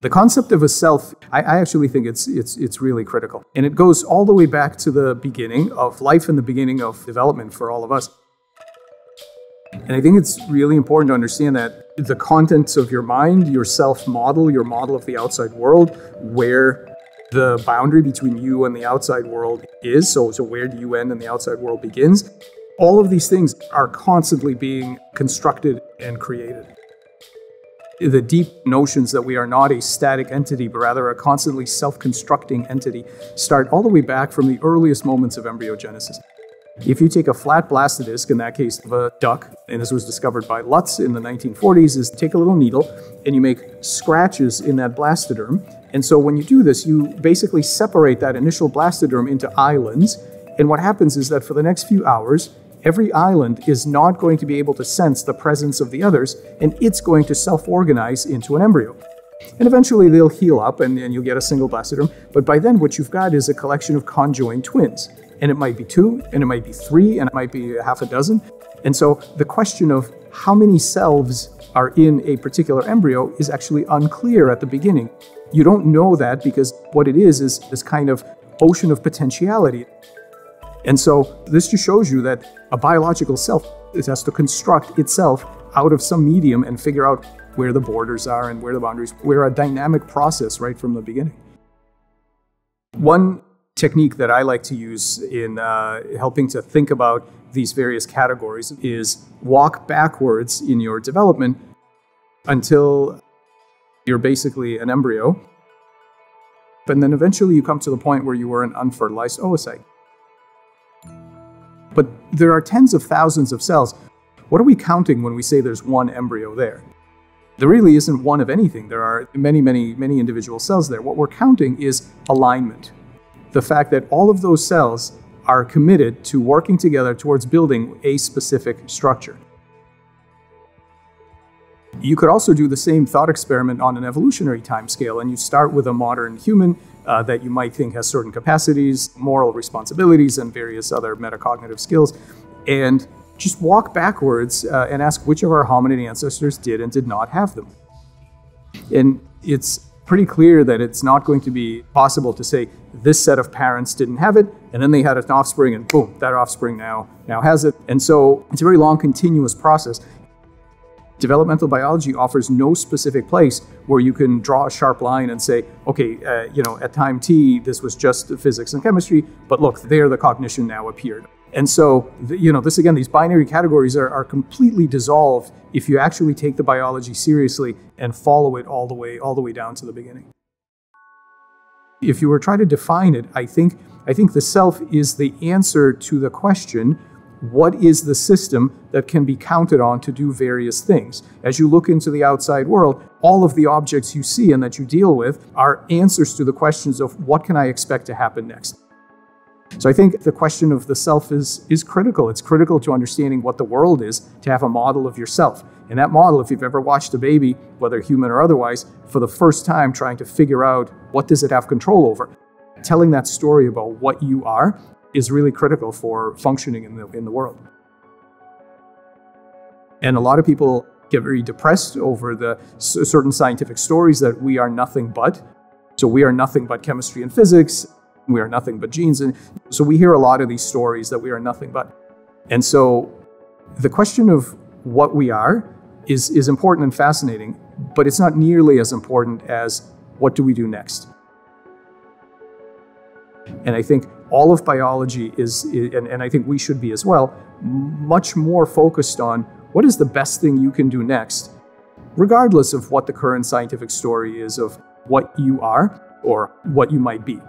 The concept of a self, I actually think it's really critical. And it goes all the way back to the beginning of life and the beginning of development for all of us. And I think it's really important to understand that the contents of your mind, your self-model, your model of the outside world, where the boundary between you and the outside world is, so where do you end and the outside world begins, all of these things are constantly being constructed and created. The deep notions that we are not a static entity, but rather a constantly self-constructing entity, start all the way back from the earliest moments of embryogenesis. If you take a flat blastodisc, in that case of a duck, and this was discovered by Lutz in the 1940s, is take a little needle and you make scratches in that blastoderm. And so when you do this, you basically separate that initial blastoderm into islands. And what happens is that for the next few hours, every island is not going to be able to sense the presence of the others, and it's going to self-organize into an embryo. And eventually they'll heal up and you'll get a single blastoderm. But by then what you've got is a collection of conjoined twins. And it might be 2, and it might be 3, and it might be half a dozen. And so the question of how many selves are in a particular embryo is actually unclear at the beginning. You don't know that because what it is this kind of ocean of potentiality. And so this just shows you that a biological self has to construct itself out of some medium and figure out where the borders are and where the boundaries. We're a dynamic process right from the beginning. One technique that I like to use in helping to think about these various categories is walk backwards in your development until you're basically an embryo. And then eventually you come to the point where you were an unfertilized oocyte. But there are tens of thousands of cells. What are we counting when we say there's one embryo there? There really isn't one of anything. There are many, many, many individual cells there. What we're counting is alignment. The fact that all of those cells are committed to working together towards building a specific structure. You could also do the same thought experiment on an evolutionary timescale, and you start with a modern human that you might think has certain capacities, moral responsibilities, and various other metacognitive skills, and just walk backwards and ask which of our hominid ancestors did and did not have them. And it's pretty clear that it's not going to be possible to say this set of parents didn't have it, and then they had an offspring, and boom, that offspring now has it. And so it's a very long, continuous process. Developmental biology offers no specific place where you can draw a sharp line and say, okay, at time t, this was just physics and chemistry, but look, there the cognition now appeared. And so, these binary categories are completely dissolved if you actually take the biology seriously and follow it all the way down to the beginning. If you were trying to define it, I think the self is the answer to the question, what is the system that can be counted on to do various things? As you look into the outside world, all of the objects you see and that you deal with are answers to the questions of what can I expect to happen next? So I think the question of the self is critical. It's critical to understanding what the world is, to have a model of yourself. And that model, if you've ever watched a baby, whether human or otherwise, for the first time trying to figure out what does it have control over, telling that story about what you are is really critical for functioning in the world. And a lot of people get very depressed over the certain scientific stories that we are nothing but. So we are nothing but chemistry and physics. We are nothing but genes. And so we hear a lot of these stories that we are nothing but. And so the question of what we are is important and fascinating, but it's not nearly as important as what do we do next? And I think all of biology is, and I think we should be as well, much more focused on what is the best thing you can do next, regardless of what the current scientific story is of what you are or what you might be.